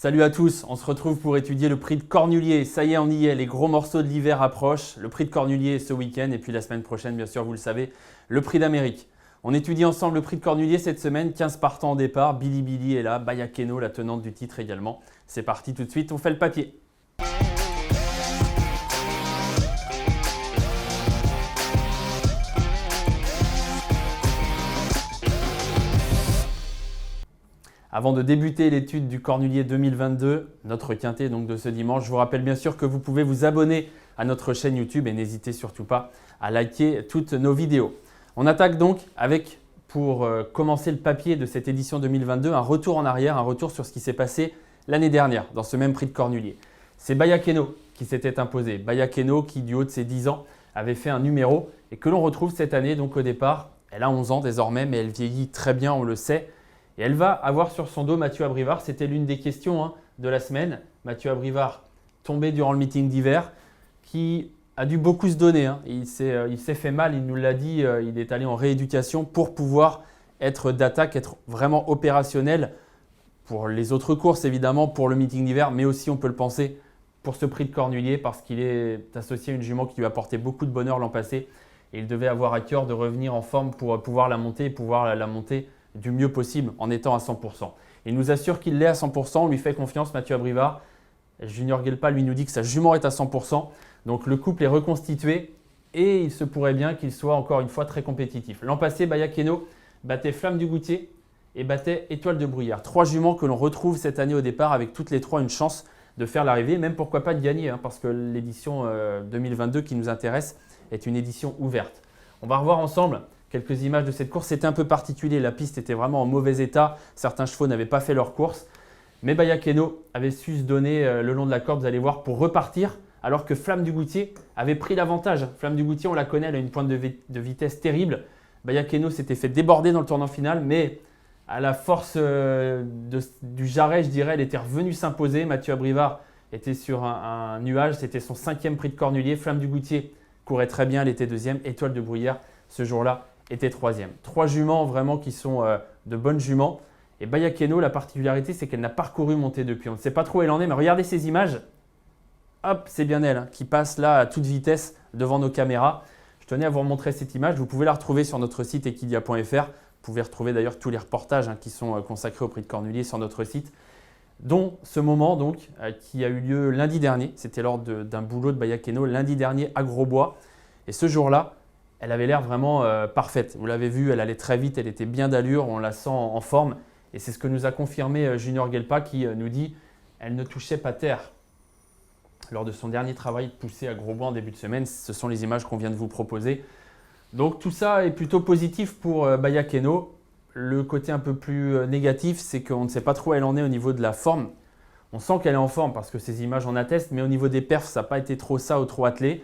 Salut à tous, on se retrouve pour étudier le prix de Cornulier. Ça y est, on y est, les gros morceaux de l'hiver approchent. Le prix de Cornulier est ce week-end et puis la semaine prochaine, bien sûr, vous le savez, le prix d'Amérique. On étudie ensemble le prix de Cornulier cette semaine, 15 partants au départ. Billy est là, Bayakeno, la tenante du titre également. C'est parti tout de suite, on fait le papier. Avant de débuter l'étude du Cornulier 2022, notre quintet donc de ce dimanche, je vous rappelle bien sûr que vous pouvez vous abonner à notre chaîne YouTube et n'hésitez surtout pas à liker toutes nos vidéos. On attaque donc avec, pour commencer le papier de cette édition 2022, un retour en arrière, un retour sur ce qui s'est passé l'année dernière dans ce même prix de Cornulier. C'est Bayakeno qui s'était imposé. Bayakeno qui, du haut de ses 10 ans, avait fait un numéro et que l'on retrouve cette année donc au départ. Elle a 11 ans désormais, mais elle vieillit très bien, on le sait. Et elle va avoir sur son dos Mathieu Abrivard. C'était l'une des questions de la semaine. Mathieu Abrivard tombé durant le meeting d'hiver, qui a dû beaucoup se donner. Il s'est fait mal, il nous l'a dit, il est allé en rééducation pour pouvoir être d'attaque, être vraiment opérationnel pour les autres courses évidemment, pour le meeting d'hiver, mais aussi on peut le penser pour ce prix de Cornulier parce qu'il est associé à une jument qui lui a apporté beaucoup de bonheur l'an passé. Et il devait avoir à cœur de revenir en forme pour pouvoir la monter et pouvoir la monter du mieux possible en étant à 100%. Il nous assure qu'il l'est à 100%, on lui fait confiance, Mathieu Abrivard. Junior Guelpa lui nous dit que sa jument est à 100%, donc le couple est reconstitué et il se pourrait bien qu'il soit encore une fois très compétitif. L'an passé, Bayakeno battait Flamme du Goutier et battait Étoile de Bruyère. 3 juments que l'on retrouve cette année au départ avec toutes les 3 une chance de faire l'arrivée, même pourquoi pas de gagner, parce que l'édition 2022 qui nous intéresse est une édition ouverte. On va revoir ensemble quelques images de cette course. C'était un peu particulier, la piste était vraiment en mauvais état. Certains chevaux n'avaient pas fait leur course. Mais Bayakeno avait su se donner le long de la corde, vous allez voir, pour repartir, alors que Flamme du Goutier avait pris l'avantage. Flamme du Goutier, on la connaît, elle a une pointe de vitesse terrible. Bayakeno s'était fait déborder dans le tournant final, mais à la force du jarret, je dirais, elle était revenue s'imposer. Mathieu Abrivard était sur un nuage, c'était son 5e prix de Cornulier. Flamme du Goutier courait très bien, elle était 2e. Étoile de Bruyère, ce jour-là, était 3e. 3 juments vraiment qui sont de bonnes juments. Et Bayakeno, la particularité, c'est qu'elle n'a pas recouru montée depuis. On ne sait pas trop où elle en est, mais regardez ces images. Hop, c'est bien elle qui passe là à toute vitesse devant nos caméras. Je tenais à vous montrer cette image. Vous pouvez la retrouver sur notre site equidia.fr. Vous pouvez retrouver d'ailleurs tous les reportages qui sont consacrés au prix de Cornulier sur notre site, dont ce moment donc qui a eu lieu lundi dernier. C'était lors d'un boulot de Bayakeno lundi dernier à Grosbois. Et ce jour-là, elle avait l'air vraiment parfaite. Vous l'avez vu, elle allait très vite, elle était bien d'allure, on la sent en forme. Et c'est ce que nous a confirmé Junior Guelpa qui nous dit qu'elle ne touchait pas terre. Lors de son dernier travail poussé à Grosbois en début de semaine, ce sont les images qu'on vient de vous proposer. Donc tout ça est plutôt positif pour Bayakeno. Le côté un peu plus négatif, c'est qu'on ne sait pas trop où elle en est au niveau de la forme. On sent qu'elle est en forme parce que ces images en attestent, mais au niveau des perfs, ça n'a pas été trop ça ou trop attelé.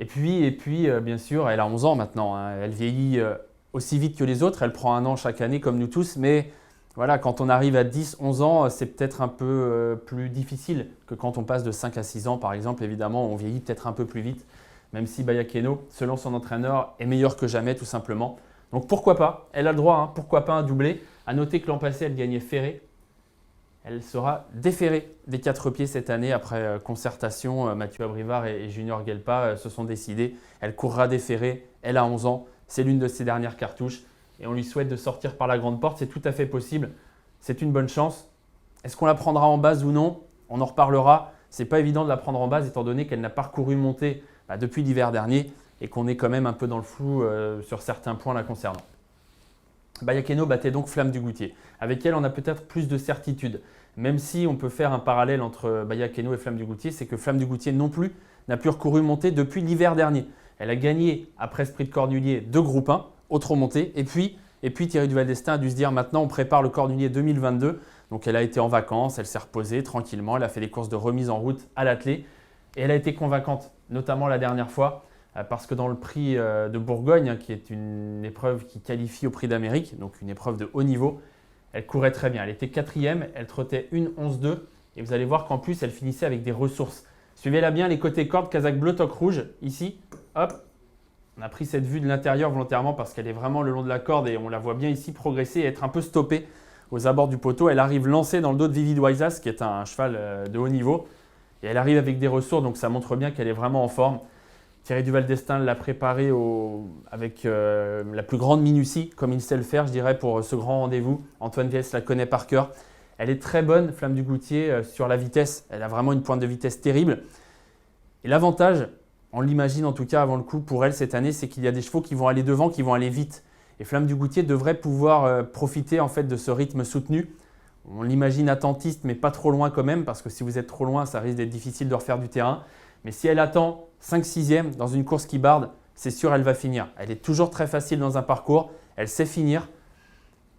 Et puis bien sûr, elle a 11 ans maintenant. Elle vieillit aussi vite que les autres. Elle prend un an chaque année comme nous tous. Mais voilà, quand on arrive à 10, 11 ans, c'est peut-être un peu plus difficile que quand on passe de 5 à 6 ans, par exemple. Évidemment, on vieillit peut-être un peu plus vite, même si Bayakeno, selon son entraîneur, est meilleur que jamais, tout simplement. Donc pourquoi pas, elle a le droit, pourquoi pas un doublé. À noter que l'an passé, elle gagnait ferré. Elle sera déférée des 4 pieds cette année après concertation. Mathieu Abrivard et Junior Guelpa se sont décidés. Elle courra déférée, elle a 11 ans, c'est l'une de ses dernières cartouches et on lui souhaite de sortir par la grande porte, c'est tout à fait possible. C'est une bonne chance. Est-ce qu'on la prendra en base ou non? On en reparlera. Ce n'est pas évident de la prendre en base étant donné qu'elle n'a pas recouru monter depuis l'hiver dernier et qu'on est quand même un peu dans le flou sur certains points la concernant. Bayakeno battait donc Flamme du Goutier. Avec elle, on a peut-être plus de certitude. Même si on peut faire un parallèle entre Bayakeno et Flamme du Goutier, c'est que Flamme du Goutier non plus n'a plus recouru monter depuis l'hiver dernier. Elle a gagné après ce prix de Cornulier 2 groupes 1, au trot monté. Et puis Thierry Duval d'Estaing a dû se dire maintenant on prépare le Cornulier 2022. Donc elle a été en vacances, elle s'est reposée tranquillement, elle a fait des courses de remise en route à l'attelé. Et elle a été convaincante, notamment la dernière fois. Parce que dans le prix de Bourgogne, qui est une épreuve qui qualifie au prix d'Amérique, donc une épreuve de haut niveau, elle courait très bien. Elle était 4e, elle trottait 1,11,2 et vous allez voir qu'en plus, elle finissait avec des ressources. Suivez-la bien, les côtés cordes, casaque bleu, toque rouge, ici, hop. On a pris cette vue de l'intérieur volontairement parce qu'elle est vraiment le long de la corde et on la voit bien ici progresser et être un peu stoppée. aux abords du poteau. Elle arrive lancée dans le dos de Vivid Waisas, qui est un cheval de haut niveau. Et elle arrive avec des ressources, donc ça montre bien qu'elle est vraiment en forme. Thierry Duval d'Estaing l'a préparée avec la plus grande minutie, comme il sait le faire, je dirais, pour ce grand rendez-vous. Antoine Viès la connaît par cœur. Elle est très bonne, Flamme du Goutier, sur la vitesse. Elle a vraiment une pointe de vitesse terrible. Et l'avantage, on l'imagine en tout cas avant le coup pour elle cette année, c'est qu'il y a des chevaux qui vont aller devant, qui vont aller vite. Et Flamme du Goutier devrait pouvoir profiter en fait de ce rythme soutenu. On l'imagine attentiste, mais pas trop loin quand même, parce que si vous êtes trop loin, ça risque d'être difficile de refaire du terrain. Mais si elle attend 5-6e dans une course qui barde, c'est sûr elle va finir. Elle est toujours très facile dans un parcours, elle sait finir.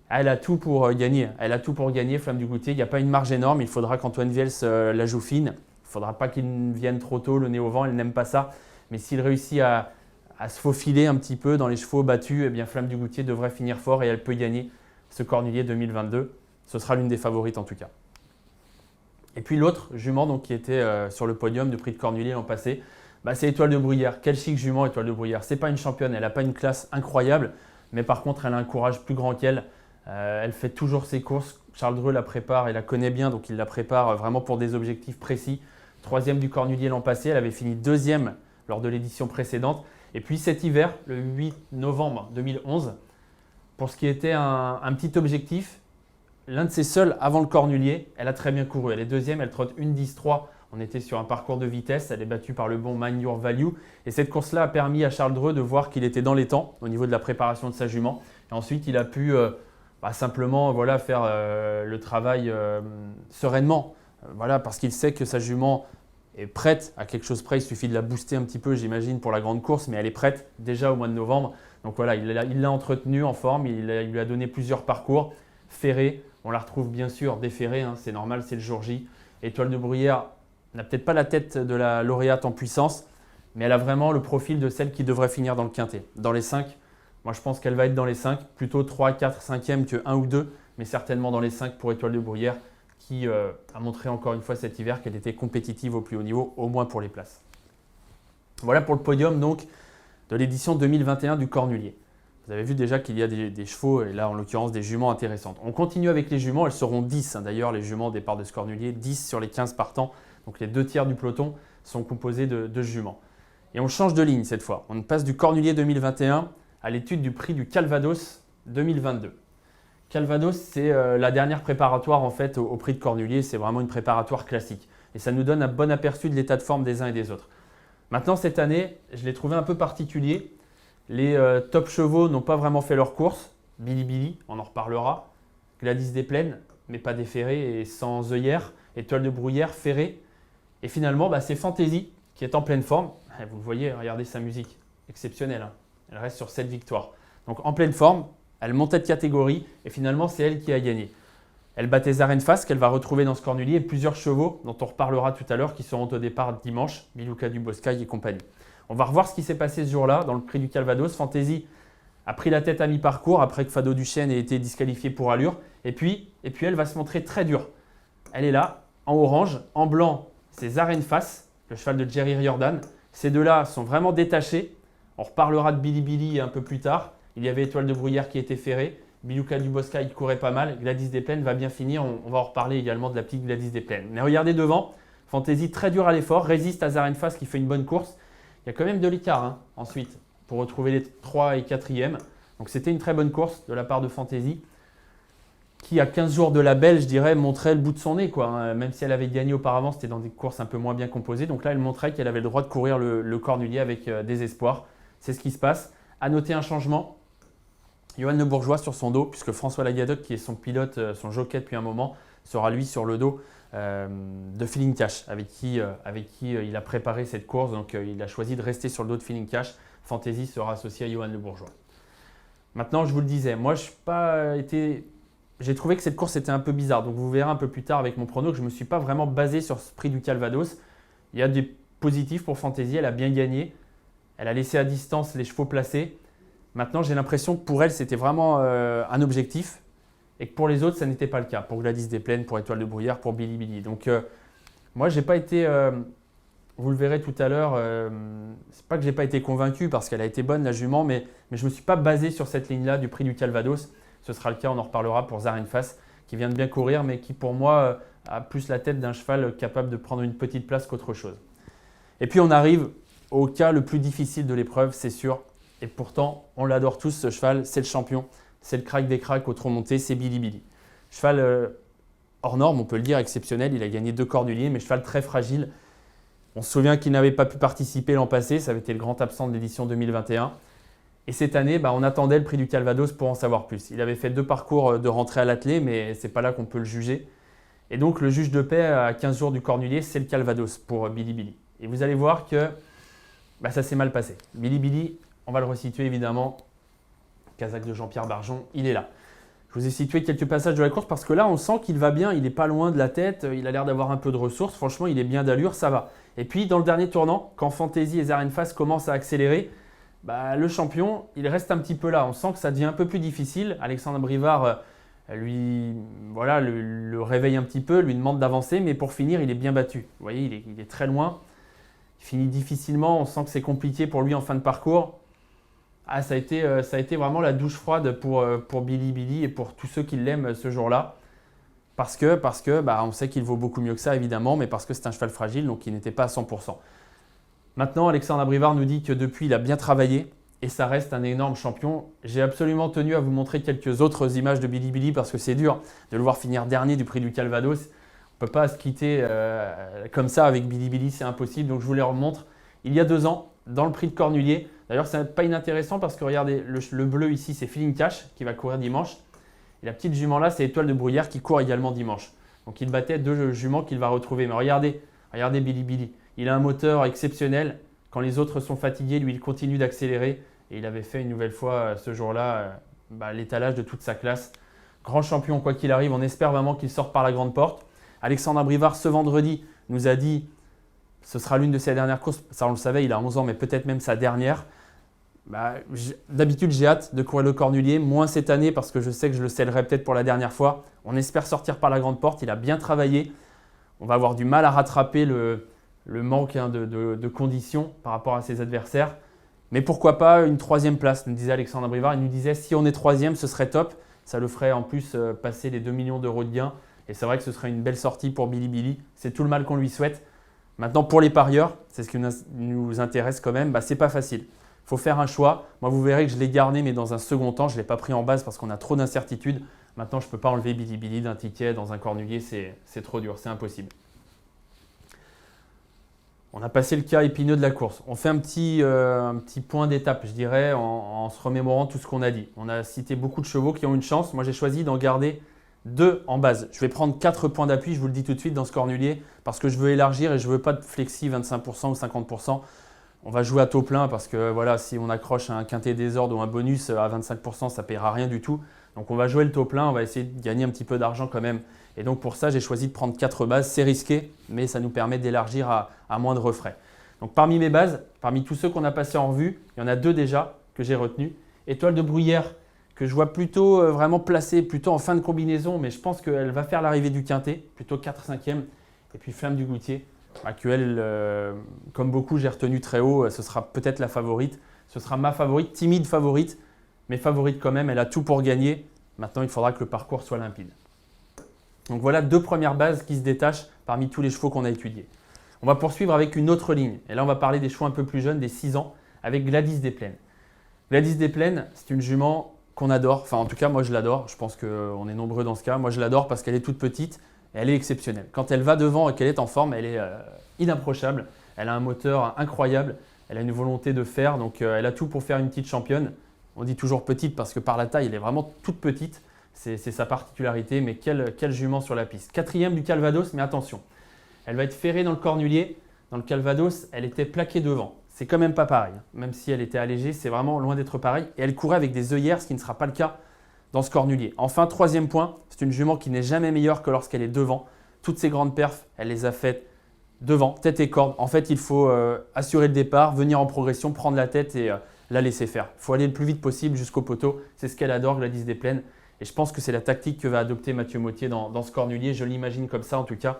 Elle a tout pour gagner. Elle a tout pour gagner, Flamme du Goutier. Il n'y a pas une marge énorme. Il faudra qu'Antoine Viels la joue fine. Il ne faudra pas qu'il vienne trop tôt, le nez au vent. Elle n'aime pas ça. Mais s'il réussit à se faufiler un petit peu dans les chevaux battus, eh bien Flamme du Goutier devrait finir fort et elle peut gagner ce Cornulier 2022. Ce sera l'une des favorites en tout cas. Et puis l'autre jument donc, qui était sur le podium du prix de Cornulier l'an passé, c'est Étoile de Bruyère. Quel chic jument Étoile de Bruyère. Ce n'est pas une championne, elle n'a pas une classe incroyable, mais par contre elle a un courage plus grand qu'elle. Elle fait toujours ses courses. Charles Dreux la prépare et la connaît bien, donc il la prépare vraiment pour des objectifs précis. 3e du Cornulier l'an passé, elle avait fini 2e lors de l'édition précédente. Et puis cet hiver, le 8 novembre 2011, pour ce qui était un petit objectif, l'un de ses seuls avant le Cornulier, elle a très bien couru. Elle est 2e, elle trotte 1,10,3. On était sur un parcours de vitesse, elle est battue par le bon Mind Your Value. Et cette course-là a permis à Charles Dreux de voir qu'il était dans les temps au niveau de la préparation de sa jument. Et ensuite, il a pu simplement faire le travail sereinement. Parce qu'il sait que sa jument est prête à quelque chose près. Il suffit de la booster un petit peu, j'imagine, pour la grande course. Mais elle est prête déjà au mois de novembre. Donc voilà, il l'a entretenue en forme. Il lui a donné plusieurs parcours. Ferré, on la retrouve bien sûr déferrée, c'est normal, c'est le jour J. Étoile de Bruyère n'a peut-être pas la tête de la lauréate en puissance, mais elle a vraiment le profil de celle qui devrait finir dans le quintet. Dans les 5, moi je pense qu'elle va être dans les 5, plutôt 3, 4, 5e que 1 ou 2, mais certainement dans les 5 pour Étoile de Bruyère, qui a montré encore une fois cet hiver qu'elle était compétitive au plus haut niveau, au moins pour les places. Voilà pour le podium donc de l'édition 2021 du Cornulier. Vous avez vu déjà qu'il y a des chevaux, et là en l'occurrence des juments intéressantes. On continue avec les juments, elles seront 10 d'ailleurs, les juments au départ de ce Cornulier, 10 sur les 15 partants. Donc les 2 tiers du peloton sont composés de juments. Et on change de ligne cette fois. On passe du Cornulier 2021 à l'étude du prix du Calvados 2022. Calvados, c'est la dernière préparatoire en fait au prix de Cornulier. C'est vraiment une préparatoire classique. Et ça nous donne un bon aperçu de l'état de forme des uns et des autres. Maintenant, cette année, je l'ai trouvé un peu particulier. Les top chevaux n'ont pas vraiment fait leur course. Billy, on en reparlera. Gladys des Plaines, mais pas des Ferrés et sans œillères. Étoile de Bruyère, Ferré. Et finalement, c'est Fantasy qui est en pleine forme. Vous le voyez, regardez sa musique, exceptionnelle. Elle reste sur 7 victoires. Donc en pleine forme, elle montait de catégorie et finalement, c'est elle qui a gagné. Elle battait Zarenfas qu'elle va retrouver dans ce Cornulier et plusieurs chevaux dont on reparlera tout à l'heure qui seront au départ dimanche, Biluca du Boscaï et compagnie. On va revoir ce qui s'est passé ce jour-là dans le prix du Calvados. Fantasy a pris la tête à mi-parcours après que Fado Duchesne ait été disqualifié pour allure. Et puis elle va se montrer très dure. Elle est là, en orange, en blanc, c'est Zarenfas, le cheval de Jerry Riordan. Ces deux-là sont vraiment détachés. On reparlera de Billy un peu plus tard. Il y avait Étoile de Bruyère qui était ferrée. Biluca du Boscaï courait pas mal. Gladys des Plaines va bien finir. On va en reparler également de la petite Gladys des Plaines. Mais regardez devant, Fantasy très dur à l'effort, résiste à Zarenfas qui fait une bonne course. Il y a quand même de l'écart ensuite pour retrouver les 3 et 4e. Donc c'était une très bonne course de la part de Fantasy qui, à 15 jours de la belle, je dirais, montrait le bout de son nez. Même si elle avait gagné auparavant, c'était dans des courses un peu moins bien composées. Donc là, elle montrait qu'elle avait le droit de courir le Cornulier avec des espoirs. C'est ce qui se passe. À noter un changement. Johan Le Bourgeois sur son dos, puisque François Lagadoc, qui est son pilote, son jockey depuis un moment, sera lui sur le dos de Feeling Cash, avec qui il a préparé cette course. Donc il a choisi de rester sur le dos de Feeling Cash. Fantasy sera associé à Johan Le Bourgeois. Maintenant, je vous le disais, moi j'ai trouvé que cette course était un peu bizarre. Donc vous verrez un peu plus tard avec mon prono que je ne me suis pas vraiment basé sur ce prix du Calvados. Il y a des positifs pour Fantasy, elle a bien gagné. Elle a laissé à distance les chevaux placés. Maintenant, j'ai l'impression que pour elle, c'était vraiment un objectif et que pour les autres, ça n'était pas le cas. Pour Gladys des Plaines, pour Étoile de Bruyère, pour Billy. Donc moi, je n'ai pas été, vous le verrez tout à l'heure, c'est pas que je n'ai pas été convaincu parce qu'elle a été bonne la jument, mais je ne me suis pas basé sur cette ligne-là du prix du Calvados. Ce sera le cas, on en reparlera pour Zarenfas qui vient de bien courir, mais qui pour moi a plus la tête d'un cheval capable de prendre une petite place qu'autre chose. Et puis on arrive au cas le plus difficile de l'épreuve, c'est sûr. Et pourtant, on l'adore tous ce cheval, c'est le champion, c'est le crack des cracks au trot monté, c'est Billy Billy. Cheval hors norme, on peut le dire, exceptionnel, il a gagné 2 cornuliers, mais cheval très fragile. On se souvient qu'il n'avait pas pu participer l'an passé, ça avait été le grand absent de l'édition 2021. Et cette année, on attendait le prix du Calvados pour en savoir plus. Il avait fait 2 parcours de rentrée à l'attelé, mais ce n'est pas là qu'on peut le juger. Et donc le juge de paix à 15 jours du cornulier, c'est le Calvados pour Billy Billy. Et vous allez voir que ça s'est mal passé. Billy Billy, on va le resituer évidemment. Kazakh de Jean-Pierre Barjon, il est là. Je vous ai situé quelques passages de la course parce que là, on sent qu'il va bien, il n'est pas loin de la tête, il a l'air d'avoir un peu de ressources. Franchement, il est bien d'allure, ça va. Et puis, dans le dernier tournant, quand Fantasy et Zarenfast commencent à accélérer, le champion, il reste un petit peu là. On sent que ça devient un peu plus difficile. Alexandre Brivard, le réveille un petit peu, lui demande d'avancer, mais pour finir, il est bien battu. Vous voyez, il est très loin. Il finit difficilement, on sent que c'est compliqué pour lui en fin de parcours. Ça a été vraiment la douche froide pour Billy Billy et pour tous ceux qui l'aiment ce jour-là. Parce que on sait qu'il vaut beaucoup mieux que ça, évidemment, mais parce que c'est un cheval fragile, donc il n'était pas à 100%. Maintenant, Alexandre Brivard nous dit que depuis, il a bien travaillé et ça reste un énorme champion. J'ai absolument tenu à vous montrer quelques autres images de Billy Billy parce que c'est dur de le voir finir dernier du prix du Calvados. On ne peut pas se quitter comme ça avec Billy Billy, c'est impossible. Donc je vous les remontre. Il y a 2 ans, dans le prix de Cornulier. D'ailleurs, ce n'est pas inintéressant parce que regardez, le bleu ici, c'est Feeling Cash qui va courir dimanche. Et la petite jument là, c'est Étoile de Bruyère qui court également dimanche. Donc il battait 2 juments qu'il va retrouver. Mais regardez Billy Billy. Il a un moteur exceptionnel. Quand les autres sont fatigués, lui, il continue d'accélérer. Et il avait fait une nouvelle fois ce jour-là l'étalage de toute sa classe. Grand champion, quoi qu'il arrive. On espère vraiment qu'il sorte par la grande porte. Alexandre Brivard, ce vendredi, nous a dit ce sera l'une de ses dernières courses. Ça, on le savait, il a 11 ans, mais peut-être même sa dernière. D'habitude, j'ai hâte de courir le Cornulier, moins cette année parce que je sais que je le scellerai peut-être pour la dernière fois. On espère sortir par la grande porte. Il a bien travaillé. On va avoir du mal à rattraper le manque de conditions par rapport à ses adversaires. Mais pourquoi pas une 3e place, nous disait Alexandre Brivard. Il nous disait si on est 3e, ce serait top. Ça le ferait en plus passer les 2 millions d'euros de gains. Et c'est vrai que ce serait une belle sortie pour Billy Billy. C'est tout le mal qu'on lui souhaite. Maintenant, pour les parieurs, c'est ce qui nous intéresse quand même, c'est pas facile. Il faut faire un choix. Moi, vous verrez que je l'ai gardé, mais dans un second temps, je ne l'ai pas pris en base parce qu'on a trop d'incertitudes. Maintenant, je ne peux pas enlever Billy Billy d'un ticket dans un cornulier, c'est trop dur, c'est impossible. On a passé le cas épineux de la course. On fait un petit point d'étape, je dirais, en se remémorant tout ce qu'on a dit. On a cité beaucoup de chevaux qui ont une chance. Moi, j'ai choisi d'en garder 2 en base. Je vais prendre 4 points d'appui, je vous le dis tout de suite, dans ce cornulier, parce que je veux élargir et je ne veux pas de flexi 25% ou 50%. On va jouer à taux plein parce que voilà, si on accroche un quintet désordre ou un bonus à 25%, ça ne paiera rien du tout. Donc on va jouer le taux plein, on va essayer de gagner un petit peu d'argent quand même. Et donc pour ça, j'ai choisi de prendre 4 bases. C'est risqué, mais ça nous permet d'élargir à moindre frais. Donc parmi mes bases, parmi tous ceux qu'on a passés en revue, il y en a 2 déjà que j'ai retenus. Étoile de Bruyère, que je vois plutôt vraiment placée, plutôt en fin de combinaison, mais je pense qu'elle va faire l'arrivée du quintet, plutôt 4-5e. Et puis Flamme du Goutier, qu'elle, comme beaucoup, j'ai retenu très haut. Ce sera peut-être la favorite. Ce sera ma favorite, timide favorite, mais favorite quand même. Elle a tout pour gagner. Maintenant, il faudra que le parcours soit limpide. Donc voilà 2 premières bases qui se détachent parmi tous les chevaux qu'on a étudiés. On va poursuivre avec une autre ligne. Et là, on va parler des chevaux un peu plus jeunes, des 6 ans, avec Gladys des Plaines. Gladys des Plaines, c'est une jument qu'on adore. Enfin, en tout cas, moi, je l'adore. Je pense qu'on est nombreux dans ce cas. Moi, je l'adore parce qu'elle est toute petite et elle est exceptionnelle. Quand elle va devant et qu'elle est en forme, elle est inapprochable. Elle a un moteur incroyable. Elle a une volonté de faire. Donc, elle a tout pour faire une petite championne. On dit toujours petite parce que par la taille, elle est vraiment toute petite. C'est sa particularité. Mais quelle jument sur la piste. 4e du Calvados, mais attention. Elle va être ferrée dans le cornulier. Dans le Calvados, elle était plaquée devant. C'est quand même pas pareil. Même si elle était allégée, c'est vraiment loin d'être pareil. Et elle courait avec des œillères, ce qui ne sera pas le cas dans ce cornulier. Enfin, 3e point, c'est une jument qui n'est jamais meilleure que lorsqu'elle est devant. Toutes ses grandes perfs, elle les a faites devant, tête et corde. En fait, il faut assurer le départ, venir en progression, prendre la tête et la laisser faire. Il faut aller le plus vite possible jusqu'au poteau. C'est ce qu'elle adore, Gladys des Plaines. Et je pense que c'est la tactique que va adopter Mathieu Mottier dans ce cornulier. Je l'imagine comme ça en tout cas.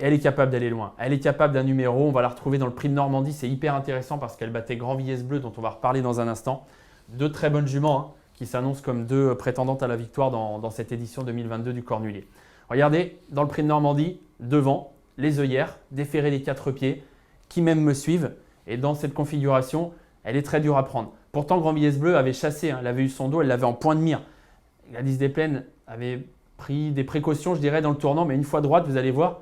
Et elle est capable d'aller loin. Elle est capable d'un numéro. On va la retrouver dans le prix de Normandie. C'est hyper intéressant parce qu'elle battait Grand Villesse Bleu, dont on va reparler dans un instant. 2 très bonnes juments. qui s'annoncent comme deux prétendantes à la victoire dans cette édition 2022 du Cornulier. Regardez, dans le prix de Normandie, devant, les œillères, déferrer les 4 pieds, qui même me suivent. Et dans cette configuration, elle est très dure à prendre. Pourtant, Grand Villesse Bleu avait chassé, elle avait eu son dos, elle l'avait en point de mire. Gladys Desplaines avait pris des précautions, je dirais, dans le tournant, mais une fois droite, vous allez voir,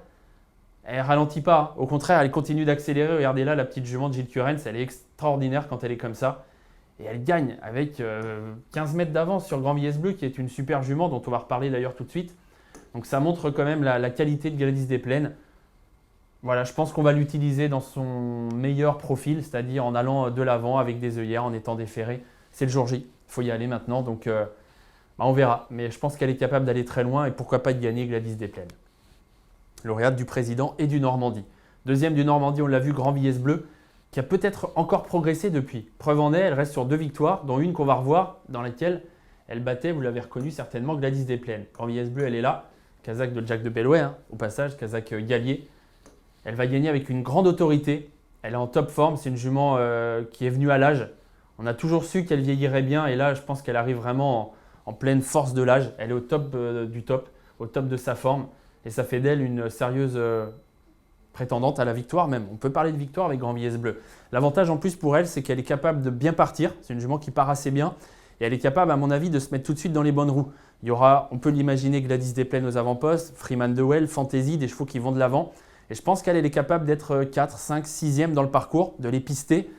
elle ne ralentit pas. Au contraire, elle continue d'accélérer. Regardez là, la petite jument de Gilles Curens, elle est extraordinaire quand elle est comme ça. Et elle gagne avec 15 mètres d'avance sur Grand Villesse Bleu, qui est une super jument, dont on va reparler d'ailleurs tout de suite. Donc ça montre quand même la qualité de Gladys Desplaines. Voilà, je pense qu'on va l'utiliser dans son meilleur profil, c'est-à-dire en allant de l'avant avec des œillères, en étant déféré. C'est le jour J, il faut y aller maintenant, donc on verra. Mais je pense qu'elle est capable d'aller très loin et pourquoi pas de gagner Gladys Desplaines. Lauréate du Président et du Normandie. Deuxième du Normandie, on l'a vu, Grand Villesse Bleu, qui a peut-être encore progressé depuis. Preuve en est, elle reste sur 2 victoires, dont une qu'on va revoir, dans laquelle elle battait, vous l'avez reconnu certainement, Gladys Desplaines. Grand Villesse Bleu, elle est là. Kazakh de Jack de Bellouet, au passage, Kazakh Gallier. Elle va gagner avec une grande autorité. Elle est en top forme. C'est une jument qui est venue à l'âge. On a toujours su qu'elle vieillirait bien. Et là, je pense qu'elle arrive vraiment en pleine force de l'âge. Elle est au top du top, au top de sa forme. Et ça fait d'elle une sérieuse prétendante à la victoire même. On peut parler de victoire avec Grand Villesse Bleu. L'avantage en plus pour elle, c'est qu'elle est capable de bien partir. C'est une jument qui part assez bien. Et elle est capable, à mon avis, de se mettre tout de suite dans les bonnes roues. Il y aura, on peut l'imaginer, Gladys Desplaines aux avant-postes, Freeman de Well, Fantasy, des chevaux qui vont de l'avant. Et je pense qu'elle est capable d'être 4, 5, 6e dans le parcours, de les pister.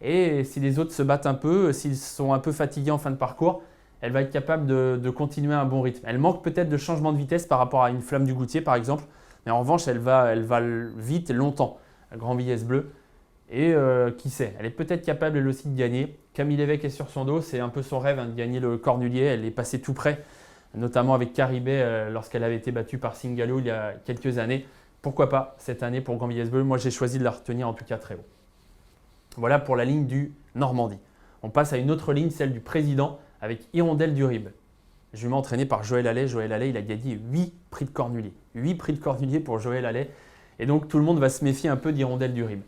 Et si les autres se battent un peu, s'ils sont un peu fatigués en fin de parcours, elle va être capable de continuer à un bon rythme. Elle manque peut-être de changement de vitesse par rapport à une Flamme du Goutier, par exemple. Mais en revanche, elle va vite et longtemps, Grand Villesse Bleu. Et qui sait, elle est peut-être capable elle aussi de gagner. Camille Lévesque est sur son dos, c'est un peu son rêve de gagner le Cornulier. Elle est passée tout près, notamment avec Caribet lorsqu'elle avait été battue par Singalo il y a quelques années. Pourquoi pas cette année pour Grand Villesse Bleu? Moi, j'ai choisi de la retenir en tout cas très haut. Voilà pour la ligne du Normandie. On passe à une autre ligne, celle du Président, avec Hirondelle du Rib. Jument entraîné par Joël Allais. Joël Allais, il a gagné 8 prix de Cornulier. 8 prix de Cornulier pour Joël Allais. Et donc, tout le monde va se méfier un peu d'Hirondelle du Rib.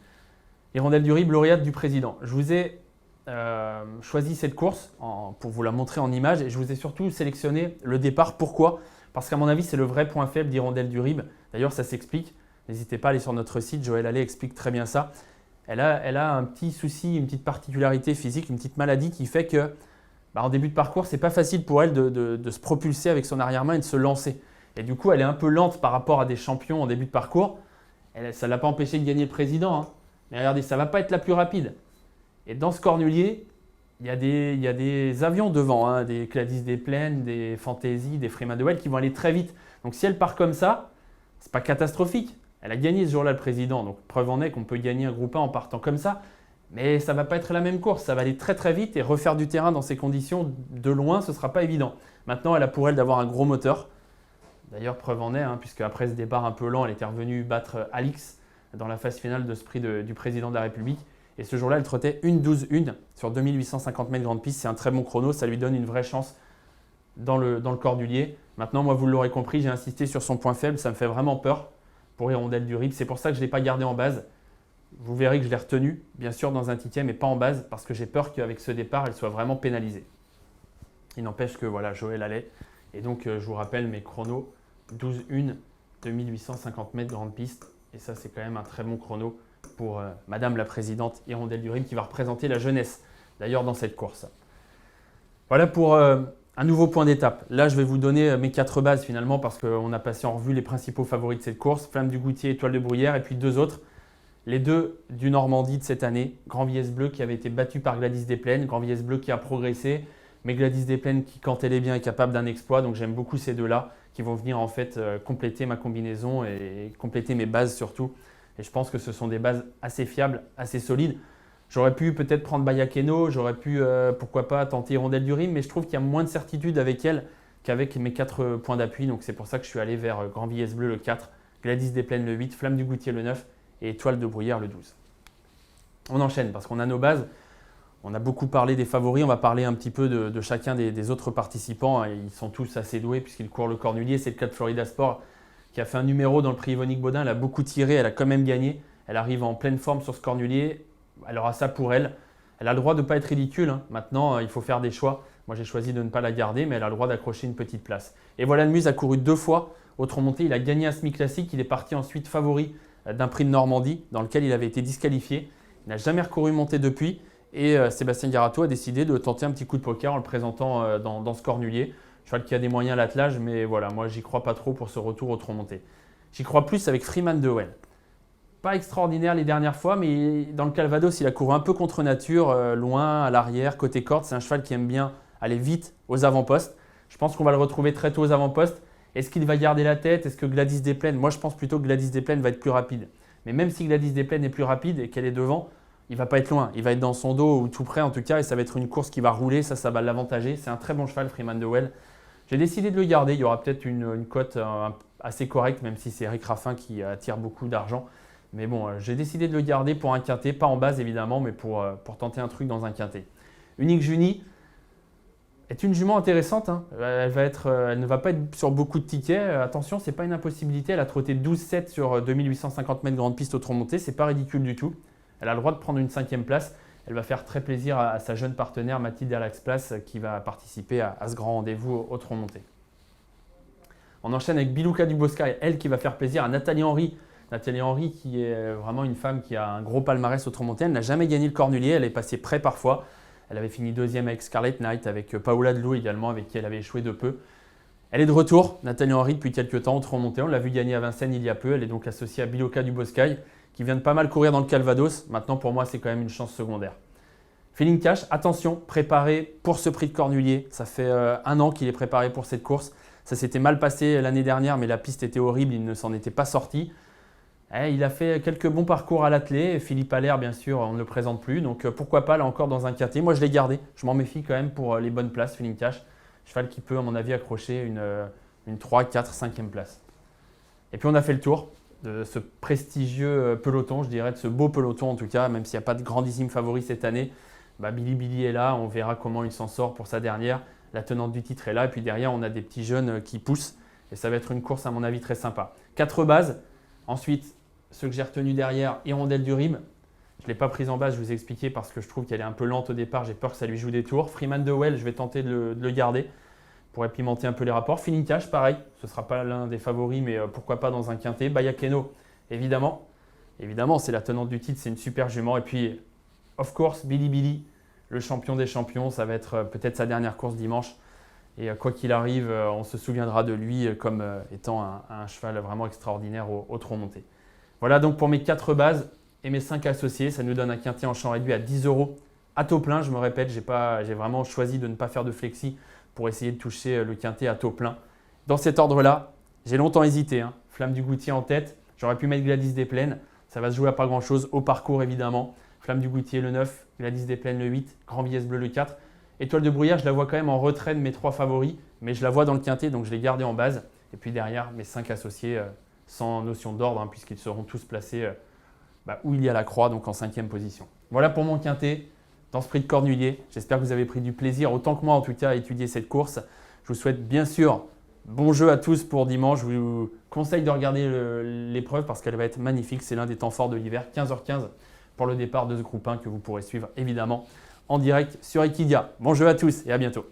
Hirondelle du Rib, lauréate du Président. Je vous ai choisi cette course pour vous la montrer en image et je vous ai surtout sélectionné le départ. Pourquoi? Parce qu'à mon avis, c'est le vrai point faible d'Hirondelle du Rib. D'ailleurs, ça s'explique. N'hésitez pas à aller sur notre site. Joël Allais explique très bien ça. Elle a un petit souci, une petite particularité physique, une petite maladie qui fait que en début de parcours, c'est pas facile pour elle de se propulser avec son arrière-main et de se lancer. Et du coup, elle est un peu lente par rapport à des champions en début de parcours. Ça ne l'a pas empêché de gagner le Président. Mais regardez, ça ne va pas être la plus rapide. Et dans ce Cornulier, il y a des avions devant, des Gladys Desplaines, des Fantasy, des Freeman de Well qui vont aller très vite. Donc si elle part comme ça, ce n'est pas catastrophique. Elle a gagné ce jour-là le Président. Donc preuve en est qu'on peut gagner un groupe 1 en partant comme ça. Mais ça ne va pas être la même course. Ça va aller très très vite et refaire du terrain dans ces conditions de loin, ce ne sera pas évident. Maintenant, elle a pour elle d'avoir un gros moteur. D'ailleurs, preuve en est, puisque après ce départ un peu lent, elle était revenue battre Alix dans la phase finale de ce prix du Président de la République. Et ce jour-là, elle trottait 1,12,1 sur 2850 mètres grande piste. C'est un très bon chrono, ça lui donne une vraie chance dans le Cornulier. Maintenant, moi, vous l'aurez compris, j'ai insisté sur son point faible. Ça me fait vraiment peur pour Hirondelle du Rib. C'est pour ça que je ne l'ai pas gardé en base. Vous verrez que je l'ai retenu, bien sûr, dans un ticket, mais pas en base, parce que j'ai peur qu'avec ce départ, elle soit vraiment pénalisée. Il n'empêche que voilà, Joël Allais. Et donc, je vous rappelle mes chronos 12,1, 2850 mètres grande piste. Et ça, c'est quand même un très bon chrono pour Madame la Présidente Hirondelle du Rib qui va représenter la jeunesse, d'ailleurs, dans cette course. Voilà pour un nouveau point d'étape. Là, je vais vous donner mes 4 bases finalement parce qu'on a passé en revue les principaux favoris de cette course. Flamme du Goutier, Étoile de Bruyère et puis 2 autres. Les 2 du Normandie de cette année. Grand Villesse Bleu qui avait été battu par Gladys Desplaines. Grand Villesse Bleu qui a progressé. Mais Gladys Desplaines qui, quand elle est bien, est capable d'un exploit. Donc j'aime beaucoup ces 2-là qui vont venir en fait compléter ma combinaison et compléter mes bases surtout. Et je pense que ce sont des bases assez fiables, assez solides. J'aurais pu peut-être prendre Bayakeno, j'aurais pu, pourquoi pas, tenter Hirondelle du Rib, mais je trouve qu'il y a moins de certitude avec elle qu'avec mes 4 points d'appui. Donc c'est pour ça que je suis allé vers Grand Villesse Bleu le 4, Gladys Desplaines le 8, Flamme du Goutier le 9 et Étoile de Bruyère le 12. On enchaîne parce qu'on a nos bases. On a beaucoup parlé des favoris, on va parler un petit peu de chacun des autres participants. Ils sont tous assez doués puisqu'ils courent le Cornulier. C'est le cas de Florida Sport qui a fait un numéro dans le prix Yvonique Baudin. Elle a beaucoup tiré, elle a quand même gagné. Elle arrive en pleine forme sur ce Cornulier. Elle aura ça pour elle. Elle a le droit de ne pas être ridicule. Maintenant, il faut faire des choix. Moi, j'ai choisi de ne pas la garder, mais elle a le droit d'accrocher une petite place. Et voilà, Muse a couru 2 fois au Trot-Monté. Il a gagné un semi-classique. Il est parti ensuite favori d'un prix de Normandie dans lequel il avait été disqualifié. Il n'a jamais recouru monté depuis. Et Sébastien Garato a décidé de tenter un petit coup de poker en le présentant dans ce cornulier. Cheval qui a des moyens à l'attelage, mais voilà, moi, j'y crois pas trop pour ce retour au Trot-Monté. J'y crois plus avec Freeman de Well. Pas extraordinaire les dernières fois, mais dans le Calvados, il a couru un peu contre nature, loin, à l'arrière, côté corde. C'est un cheval qui aime bien aller vite aux avant-postes. Je pense qu'on va le retrouver très tôt aux avant-postes. Est-ce qu'il va garder la tête? Est-ce que Gladys Desplaines? Moi, je pense plutôt que Gladys Desplaines va être plus rapide. Mais même si Gladys Desplaines est plus rapide et qu'elle est devant, il ne va pas être loin. Il va être dans son dos ou tout près en tout cas, et ça va être une course qui va rouler. Ça va l'avantager. C'est un très bon cheval, Freeman de Well. J'ai décidé de le garder. Il y aura peut-être une cote assez correcte, même si c'est Eric Raffin qui attire beaucoup d'argent. Mais bon, j'ai décidé de le garder pour un quintet, pas en base évidemment, mais pour tenter un truc dans un quintet. Unique Junie est une jument intéressante. Hein. Elle ne va pas être sur beaucoup de tickets. Attention, ce n'est pas une impossibilité. Elle a trotté 12,7 sur 2850 mètres grande piste au Trot-Monté. Ce n'est pas ridicule du tout. Elle a le droit de prendre une 5e place. Elle va faire très plaisir à sa jeune partenaire Mathilde Alax-Place qui va participer à ce grand rendez-vous au Trot-Monté. On enchaîne avec Bilouka du Boscaï, elle qui va faire plaisir à Nathalie Henry. Nathalie Henry qui est vraiment une femme qui a un gros palmarès au Trot-Monté. Elle n'a jamais gagné le cornulier, elle est passée près parfois. Elle avait fini 2e avec Scarlet Knight, avec Paola Delou également, avec qui elle avait échoué de peu. Elle est de retour, Nathalie Henry, depuis quelques temps au Trot-Monté. On l'a vu gagner à Vincennes il y a peu. Elle est donc associée à Bilouka du Boscaï, qui vient de pas mal courir dans le Calvados. Maintenant, pour moi, c'est quand même une chance secondaire. Feeling Cash, attention, préparé pour ce prix de cornulier. Ça fait 1 an qu'il est préparé pour cette course. Ça s'était mal passé l'année dernière, mais la piste était horrible, il ne s'en était pas sorti. Il a fait quelques bons parcours à l'attelé. Philippe Allaire, bien sûr, on ne le présente plus. Donc pourquoi pas là encore dans un quintet. Moi, je l'ai gardé. Je m'en méfie quand même pour les bonnes places, Feeling Cash. Cheval qui peut, à mon avis, accrocher une 3, 4, 5e place. Et puis on a fait le tour de ce prestigieux peloton, je dirais, de ce beau peloton en tout cas, même s'il n'y a pas de grandissime favori cette année. Billy est là, on verra comment il s'en sort pour sa dernière. La tenante du titre est là. Et puis derrière, on a des petits jeunes qui poussent. Et ça va être une course, à mon avis, très sympa. 4 bases. Ensuite, ceux que j'ai retenus derrière, Hirondelle du Rime. Je ne l'ai pas prise en base, je vous ai expliqué parce que je trouve qu'elle est un peu lente au départ. J'ai peur que ça lui joue des tours. Freeman de Well, je vais tenter de le garder pour pimenter un peu les rapports. Feeling Cash, pareil. Ce ne sera pas l'un des favoris, mais pourquoi pas dans un quintet. Bayakeno, évidemment. Évidemment, c'est la tenante du titre, c'est une super jument. Et puis, of course, Billy, le champion des champions. Ça va être peut-être sa dernière course dimanche. Et quoi qu'il arrive, on se souviendra de lui comme étant un cheval vraiment extraordinaire au Trot-Monté. Voilà donc pour mes 4 bases et mes 5 associés. Ça nous donne un quintet en champ réduit à 10 € à taux plein. Je me répète, j'ai vraiment choisi de ne pas faire de flexi pour essayer de toucher le quintet à taux plein. Dans cet ordre-là, j'ai longtemps hésité. Flamme du Goutier en tête. J'aurais pu mettre Gladys Desplaines. Ça va se jouer à pas grand-chose. Au parcours, évidemment. Flamme du Goutier le 9, Gladys Desplaines le 8, Grand Biesse Bleu le 4. Étoile de Brouillard, je la vois quand même en retrait de mes 3 favoris, mais je la vois dans le quintet, donc je l'ai gardée en base. Et puis derrière, mes 5 associés sans notion d'ordre, puisqu'ils seront tous placés où il y a la croix, donc en 5e position. Voilà pour mon quintet dans ce prix de cornulier. J'espère que vous avez pris du plaisir, autant que moi en tout cas, à étudier cette course. Je vous souhaite bien sûr bon jeu à tous pour dimanche. Je vous conseille de regarder l'épreuve parce qu'elle va être magnifique. C'est l'un des temps forts de l'hiver, 15h15 pour le départ de ce groupe 1 que vous pourrez suivre évidemment en direct sur Equidia. Bon jeu à tous et à bientôt.